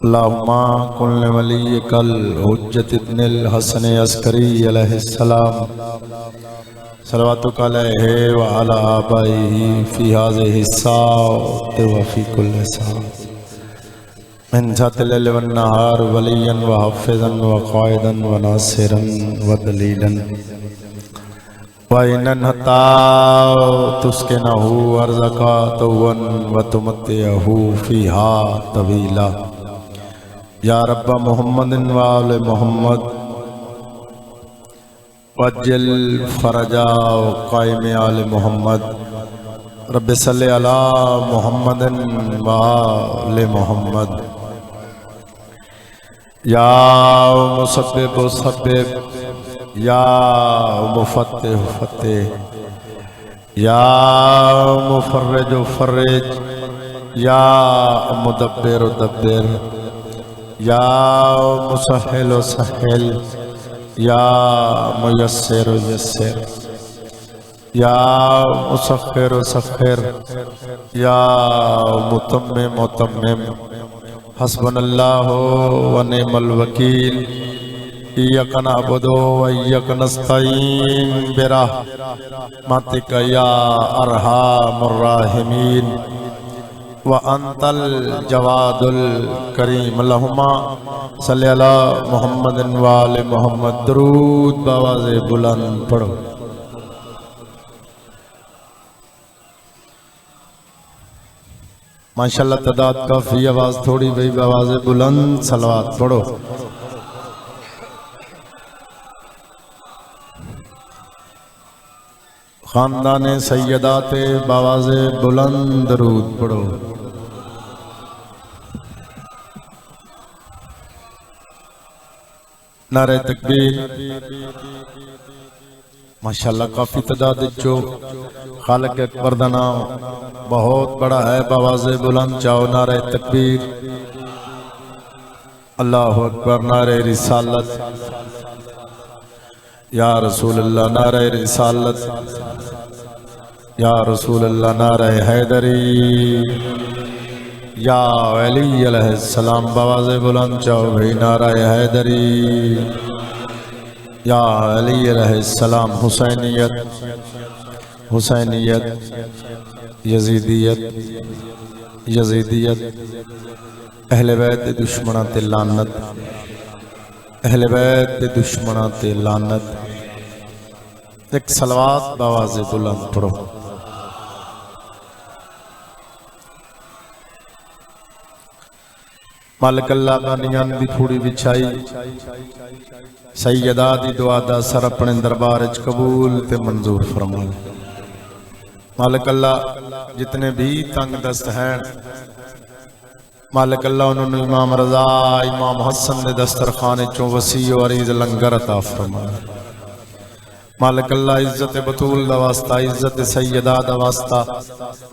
اللہم کن لولیک الحجۃ ابن الحسن عسکری علیہ السلام صلواتک علیہ وعلی آبائہ فی هذه الساعۃ وفی کل ساعۃ من ساعۃ اللیل والنہار ولیا وحافظا وقائدا وناصرا ودلیلا وَإِنَّ حَتَّى تُسْكِنَهُ أَرْضَكَ طَوًّا وَتُمَتِّعَهُ فِيهَا طَوِيلًا یا رب محمد وآل محمد وجل فرجا قائم آل محمد رب صلی علی محمد وآل محمد یا مسبب سبب یا مفتح فتح یا مفرج فرج یا مدبر دبر یا مسہل سہل یا میسر یسر یا مسخر سخر یا متمم متمم حسبنا اللہ ونعم الوکیل ایاک نعبد و ایاک نستعین برحمتک یا ارحم الراحمین وَأَنْتَ الْجَوَادُ الْكَرِيمُ اللہم صلی علی محمد وآل محمد درود بآواز بلند پڑھو ماشاءاللہ تعداد کافی آواز تھوڑی بھئی بآواز بلند صلوات پڑھو خاندان سیدات بآواز بلند درود پڑھو نعرہ تکبیر ماشاءاللہ کافی تعداد جو خالق اکبر دا نام بہت بڑا ہے بآواز بلند چاہو نعرہ تکبیر اللہ اکبر نعرہ رسالت یا رسول اللہ نعرہ رسالت یا رسول اللہ نعرہ حیدری یا علی علیہ السلام بآواز بلند چاہو بھئی نعرہ حیدری یا علی علیہ السلام حسینیت حسینیت یزیدیت یزیدیت اہل بیت دشمنہ تے لعنت اہل بیت دشمنہ تے لعنت ایک صلوات بآواز بلند پڑھو مالک اللہ دانیان دی پھوڑی بچھائی سیدہ دی دعا دا سر اپنے دربار اچ قبول تے منظور فرمائے مالک اللہ جتنے بھی تنگ دست ہیں مالک اللہ انہوں نے امام رضا امام حسن دے دسترخان چوں وسیع و عریض لنگر عطا فرمائے مالک اللہ عزت بطول دا واسطہ عزت سیدہ دا واسطہ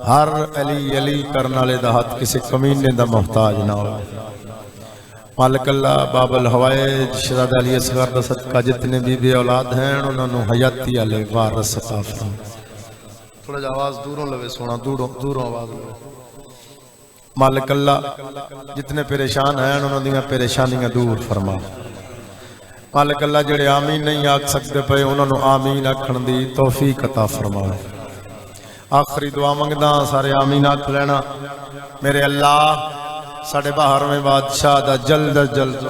ہر علی علی کرنالے دا ہاتھ کسی کمینے دا محتاج نہ ہو مالک اللہ باب الحوائج شہزادہ علی اصغر دا صدقہ جتنے بی اولاد ہیں انہوں نے حیاتی علی وارث عطا فرمائے تھوڑا جا آواز دوروں لوے سونا دوروں آواز لوے مالک اللہ جتنے پریشان ہیں انہوں نے پریشانیاں دور فرما مالک اللہ جڑے آمین نہیں آکھ سکتے پے انہوں نے آمین آکھن دی توفیق عطا فرمائے آخری دعا منگدا سارے آمین آکھ لینا میرے اللہ ساڑھے باہر میں بادشاہ دا جلد جلد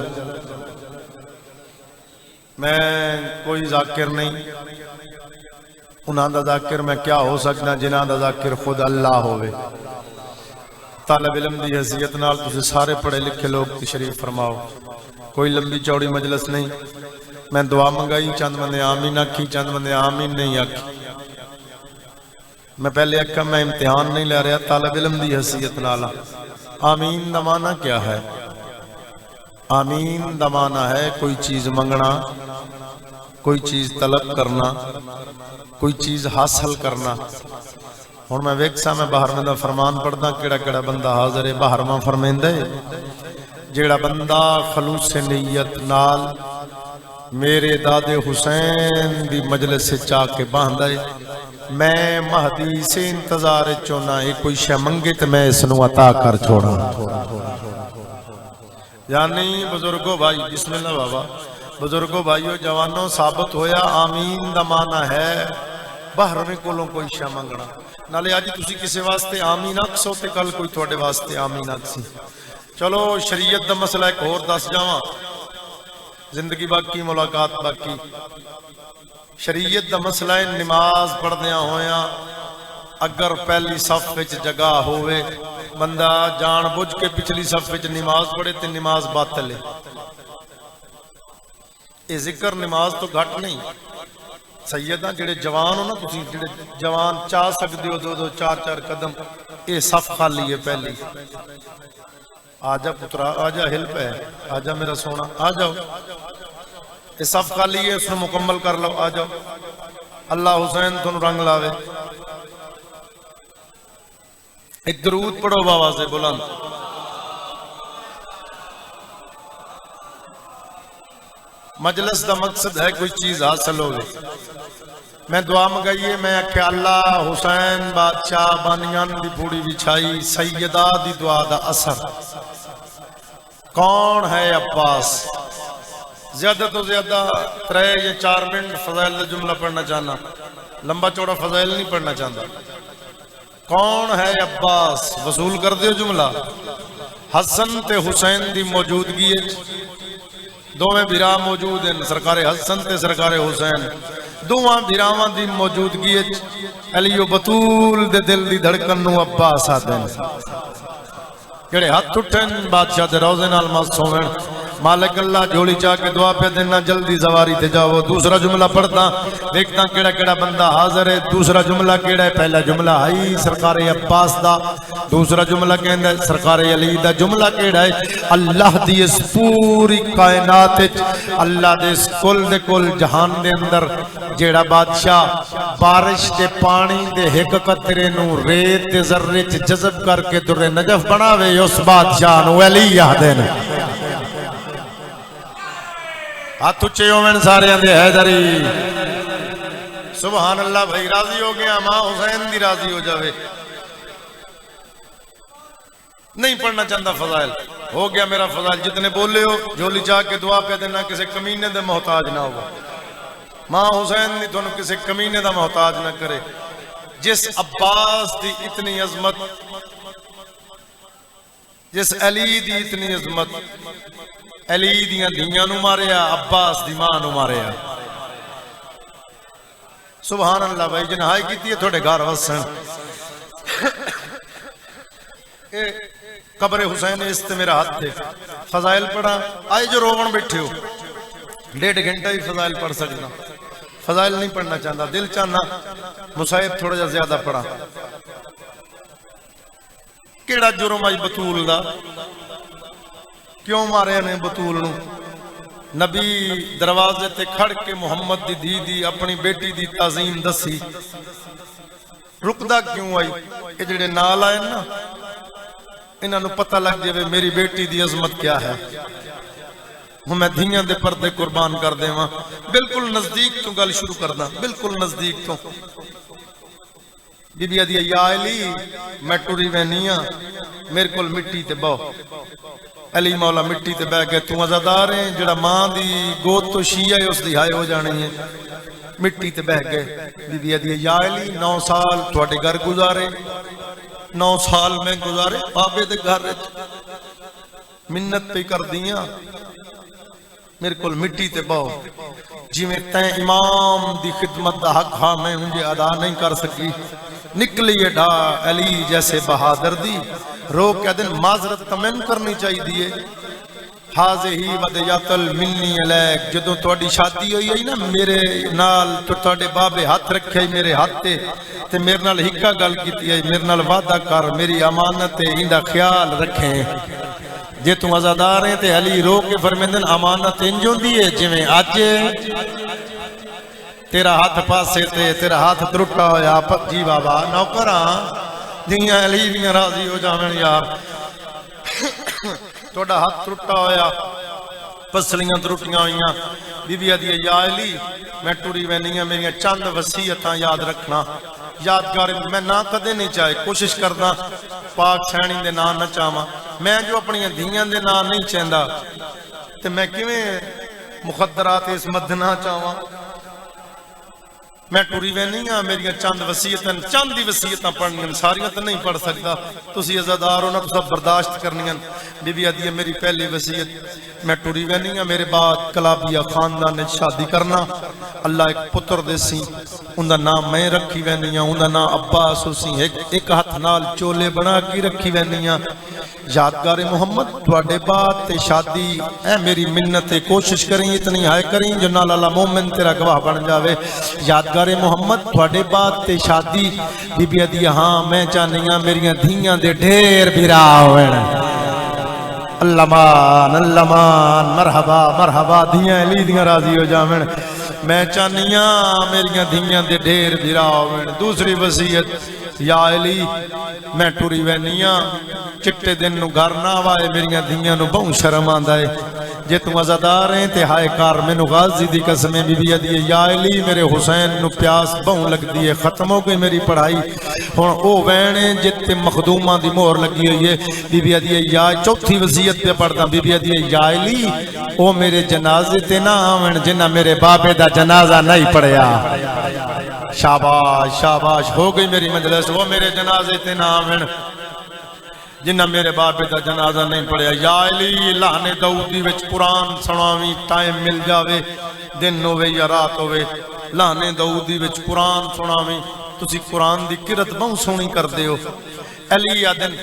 میں کوئی ذاکر نہیں انہاں دا ذاکر میں کیا ہو سکنا جنہاں دا ذاکر خود اللہ ہوئے طالب علم دی حیثیت نال تسے سارے پڑھے لکھے لوگ تشریف فرماؤ کوئی لمبی چوڑی مجلس نہیں میں دعا منگائی چند بندے آمین آکھی چند بندے آمین نہیں آکھی میں پہلے اکھا میں امتحان نہیں لے رہا طالب علم دی حیثیت نالا آمین دا معنی کیا ہے آمین دا معنی ہے کوئی چیز منگنا کوئی چیز طلب کرنا کوئی چیز حاصل کرنا اور میں ویکسا میں باہر میں دا فرمان پڑھدا کیڑا کیڑا بندہ حاضر ہے باہر میں فرمیندے جیڑا بندہ خلوص نیت نال میرے داد حسین دی مجلس سے چاہ کے باندھا ہے میں مہدی سے انتظار چونا ہے کوئی شے منگے تو میں اس نو عطا کر چھوڑا یعنی بزرگوں بھائی، بسم اللہ بابا، بزرگوں بھائیو جوانوں، ثابت ہویا آمین دا معنی ہے باہر میں کولوں کوئی شے منگنا. نالے اج تسی کسے واسطے آمین آکھسو تے کل کوئی تواڈے واسطے آمین آکسی. چلو شریعت دا مسئلہ ایک اور دس جاواں، زندگی باقی ملاقات باقی. شریعت دا مسئلہ ہے نماز پڑھدیاں ہویاں اگر پہلی صف وچ جگہ ہوئے بندہ جان بوجھ کے پچھلی صف وچ نماز پڑھے تے نماز باطل ہے. یہ ذکر نماز تو گھٹ نہیں. سیدہ جڑے جوان ہو نا، تسی جڑے جوان چاہ سکتے ہو دو دو چار چار قدم، یہ صف خالی ہے پہلی. آجا پترا آجا، ہل پہ آجا میرا سونا، آ جاؤ، یہ صف خالی ہے، اس نے مکمل کر لو، آ جاؤ. اللہ حسین تن رنگ لاوے. ایک درود پڑھو بابا سے بلند. مجلس دا مقصد ہے کوئی چیز حاصل ہوگی. میں دعا منگائیے، میں کہ اللہ حسین بادشاہ بانیان دی پوڑی بچھائی سیدہ دی دعا دا اثر. کون ہے عباس؟ زیادہ تو زیادہ 3 یا 4 منٹ فضائل دا جملہ پڑھنا چاہنا، لمبا چوڑا فضائل نہیں پڑھنا چاہتا. کون ہے عباس؟ وصول کر دیو جملہ. حسن تے حسین دی موجودگی دوویں بھرا موجود ہیں، سرکار حسن تے سرکار حسین دوواں بھراواں دی موجودگی علی و بطول دے دل دی دھڑکن نو عباس آتے ہیں. جڑے ہاتھ اٹھن بادشاہ دے روزے نال مست ہوون. مالک اللہ جوڑی چاہ کے دعا پہ دینا، جلدی زواری تے جاؤ. دوسرا جملہ پڑھتا دیکھتا کیڑا کیڑا بندہ حاضر ہے. دوسرا جملہ کیڑا ہے؟ پہلا جملہ ہے سرکار عباس دا، دوسرا جملہ کہندا ہے سرکار علی دا. جملہ کیڑا ہے؟ اللہ دی اس پوری کائنات وچ، اللہ دے اس کل جہان دے اندر جیڑا بادشاہ بارش دے پانی دے ایک قطرے نو ریت دے ذرے وچ جذب کر کے در نجف بناوے، اس بادشاہ نو علی آہدے نے. ہاتھ اچھے ہومن سارے اندے حیدری. سبحان اللہ بھائی، راضی ہو گیا، ماں حسین دی راضی ہو جاوے. نہیں پڑھنا چاہتا فضائل، ہو گیا میرا فضائل. جتنے بولے ہو جھولی چاہ کے دعا پہ دینا، کسی کمینے دے محتاج نہ ہو. ماں حسین نے تھانوں کسی کمینے دا محتاج نہ کرے. جس عباس دی اتنی عظمت، جس علی دی اتنی عظمت، علی دیاں دھیاں نو ماریا، عباس دی ماں نو ماریا. سبحان اللہ بھائی، جنہائی کیتی ہے تھوڑے گھر وسن. قبر حسین اس تے میرا ہاتھ تھے. فضائل پڑھا آئے جو روغن بیٹھے ہو 1.5 گھنٹہ ہی فضائل پڑھ سکنا. فضائل نہیں پڑھنا چاہتا، دل چاہنا مصائب تھوڑا جا زیادہ پڑھا. کیڑا جرم آئی بطول دا؟ کیوں مارے نے بطول نو؟ نبی دروازے تے کھڑ کے محمد دی دی دی اپنی بیٹی دی تعظیم دسی. رکدہ کیوں آئی؟ کہ جڑے نال آئے نا انہاں نو پتہ لگ جائے میری بیٹی دی عظمت کیا ہے. میں دھیاں دے پردے قربان کر دے ماں. بالکل نزدیک تو گل شروع کرنا، بالکل نزدیک تو. بی بی آدھی یا علی میں ٹوری وینیاں میرے کول مٹی تے بہو. علی مولا مٹی تے بہ گئے. تو عزادار ہیں جڑا ماں دی گود تو شیعہ ہے اس دی ہائے ہو جانی ہے. مٹی تے بہ گئے. بی بی آدھی یا علی 9 سال تواڈے گھر گزارے، 9 سال میں گزارے بابے دے گھر منت پہ کر دیاں میرے کول مٹی تے بہو. جی میں تین امام دی خدمت دا حق ہاں میں مجھے ادا نہیں کر سکی. نکلی ڈا علی جیسے بہادر دی. رو کے دن معذرت تمہیں کرنی چاہیے دیئے. حاضہی ودیاتل منی علیک. جدوں توڑی شادی ہوئی ہے نا میرے نال تو توڑے بابے ہاتھ رکھے میرے ہاتھ تے میرے نال ہکا گل کیتی ہے. میرے نال وعدہ کر میری امانت اندہ خیال رکھیں. جے تم عزادار ہیں تے علی رو کے فرمیندن امانت انجوں دیئے جویں آج تیرا ہاتھ پاسے تے تیرا ہاتھ ترٹا ہویا. جی بابا نوکراں دیاں علی دیاں راضی ہو جاویں یار. توڑا ہاتھ ترٹا ہویا، پسلیاں ترٹیاں ہوئیاں. بی بی آدھی یا علی میں ٹوری وینیاں میری چند وصیتاں یاد رکھنا. یادگار میں نہ کدے نہیں چاہے کوشش کرنا پاک سینی دے نہ چاہواں. میں جو اپنی دھیاں دے نام نہیں چاہتا تے میں کیویں مخدرات اس مدنا چاہواں میں ٹری وے نہیں ہاں میری چند وصیتاں چند دی وصیتاں پڑھنیاں ساریاں تو نہیں پڑھ سکتا تسی عزادار ہو نا تو سب برداشت کرنیاں بی بی آدھی ہے میری پہلی وصیت میں ٹری وے نہیں ہاں میرے بعد کلابیہ خاندان نے شادی کرنا اللہ ایک پتر دے سی ان دا نام میں رکھی وے نہیں ہاں ان دا نام عباس سی ایک ہاتھ نال چولے بنا کی رکھی وے نہیں ہاں یادگار محمد تواڈے بعد تے شادی اے میری منت کوشش کریں اتنی ہائے کریں جو نال اللہ مومن تیرا گواہ بن جاوے یادگار محمد تواڈے بعد تے شادی بی بی آدھی ہاں میں چاہنیاں میریاں دھیاں دے ڈھیر بھرا ہوئن اللہ مان مرحبا مرحبا دھیاں علی دیاں راضی ہو جاویں میں چاہنیاں میریاں دھیاں دے ڈھیر بھرا ہوئن دوسری وصیت یا علی میں ٹری وینیاں چٹے دن نو گھر نہ آوائے میریاں دھیاں نو بہوں شرم آندا ہے جے تم عزادار ہیں تے ہائے کار مینو غازی دی قسمیں بی بی آدھی یا علی میرے حسین نو پیاس بہوں لگ دی ہے ختم ہو گئی میری پڑھائی ہن او وینے جتے مخدوماں دی مہر لگی ہوئی ہے بی بی آدھی یا چوتھی وصیت پہ پڑھدا بی بی آدھی یا علی او میرے جنازے تے نہ آون جنہ میرے بابے دا جنازہ نہیں پڑھیا شاباش شاباش ہو گئی میری مجلس وہ میرے جنازے تے نہ آون جنہ میرے باپے دا جنازہ نہیں پڑھیا یا علی لانے دعودی وچ قرآن سناویں ٹائم مل جاوے دن ہوئے یا رات ہوئے لانے دعودی وچ قرآن سناویں تسی قرآن دی قرت بہوں سونی کر دے ہو علی آدن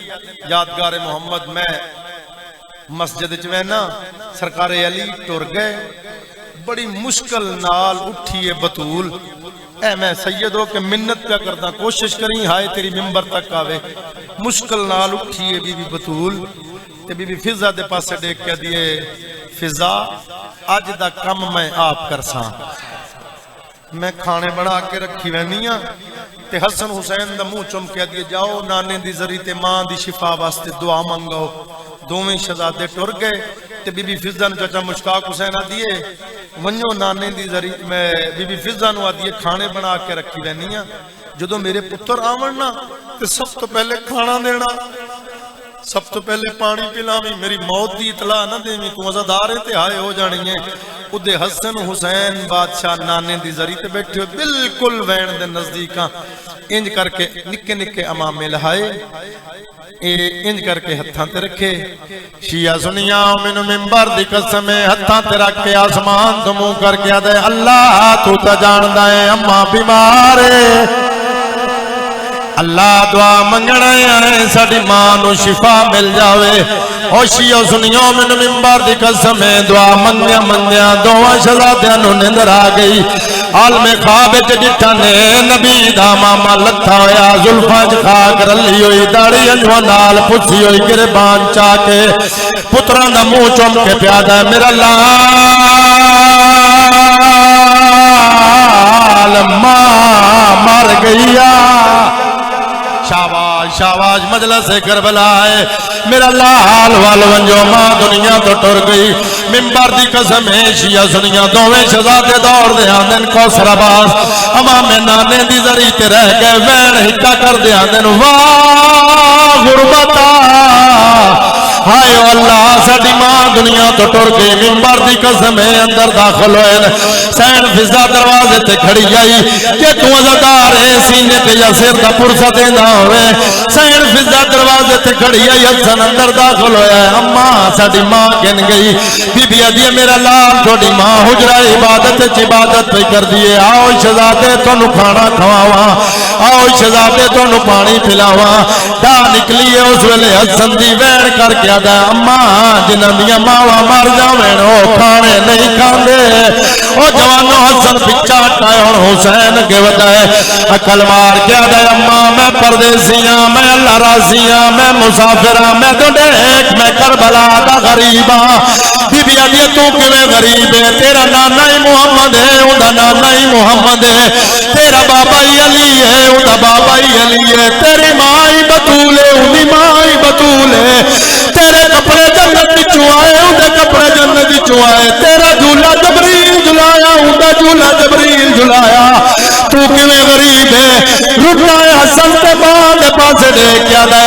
یادگار محمد میں مسجد چوینا سرکار علی ٹر گئے بڑی مشکل نال اٹھیے بطول اے میں سید ہو کہ منت پہ کرتا کوشش کریں ہائے تیری ممبر تک آوے مشکل نال اٹھیے بی بی بطول تے بی بی فضا دے پاسے دیکھ کے دیئے فضا آج دا کم میں آپ کرساں میں کھانے بڑھا کے رکھی وینیاں تے حسن حسین دا منہ چم کے دیئے جاؤ نانے دی ذریعے تے ماں دی شفا واسطے دعا منگاؤ دوویں شہزادے ٹر گئے تے بی بی فضا نے چچا مشتاق حسین دیئے ونجو نانے دی ذریعے میں بی بی فضا نو دیئے کھانے بنا کے رکھی وینیاں جدو میرے پتر آورنا تے سب تو پہلے کھانا دینا سب تو پہلے پانی پلاویں میری موت دی اطلاع نہ دیویں تو عزادار تے ہائے ہو جانی ہیں ادھے حسن حسین بادشاہ نانے دی ذریعے تے بیٹھے ہو بالکل وین دے نزدیکاں انج کر کے نکے نکے امامے لہائے انج کر کے ہتھاں تے رکھے شیعہ سنیا منو ممبر دی قسم ہتھاں تے رکھ کے آسمان تو منہ کر کے دے اللہ تو تا جاندا ہے اماں بیمار ہے اللہ دعا منگنا ہے ساڈی ماں نو شفا مل جاوے او شیعہ سنیو من ممبر دی قسم دعا منگیا منگیا دوواں شہزادیاں نو نیندر آ گئی عالم خواب وچ ڈٹھا نے نبی دا ماما لتھا ہویا زلفاں وچ خاک رلی ہوئی داڑھی انجواں نال پچھی ہوئی گربان چا کے پتراں دا منہ چوم کے پیادا میرا لال ماں مر گیا شاباش شاباش مجلس کربلا ہے میرا لال وال ونجو ماں دنیا تو ٹر گئی ممبر دی قسم ہے شیعہ سنیاں دوویں شہزادے دور دے آندن کوثر عباس امام نانے دی ذریعے تے رہ گئے وین ہکا کر دے آندن واہ غربتا ہائے اللہ ساڈی ماں دنیا تو ٹر گئی ممبر دی قسم ہے اندر داخل ہوئے سین فضا دروازے تے کھڑی آئی کہ تو عزادار ہے سینے تے یا سر دا پرسا دینا ہوئے سین فضا دروازے تے کھڑی آئی حسن اندر داخل ہویا ہے اماں ساڈی ماں گن گئی بی بی آدھی میرا لال تھوڑی ماں حجرہ عبادت پہ کر دیئے آؤ شہزادے تونوں کھانا کھواواں آؤ شہزادے تونوں پانی پلاواں دا نکلیے اس ویلے حسن دی وین کر کے آدھا اماں جنہاں دیاں ماواں مر جاویں او کھانے نہیں کھاندے او جوانو حسن پچھا ہٹائے اور حسین کے ودائے عقل مار کے آدھا اماں میں پردیسیاں میں اللہ رازیاں میں مسافراں میں تو دیکھ میں کربلا دا غریباں بی بی آدھی تو کیویں غریب ہے تیرا نانا ہی محمد ہے اوندا نانا ہی محمد ہے تیرا بابا ہی علی ہے اوندا بابا ہی علی ہے تیری ماں ہی بطول ہے اوندی ماں ہی بطول ہے تیرے کپڑے جنت وچوں آئے اوندا کپڑے جنت وچوں آئے تیرا جھولا جبریل جھلایا اوندا جھولا جبریل جھلایا تو کیویں غریب ہے رٹا ہے حسن تے ماں دے پاسے دیکھ کے آدا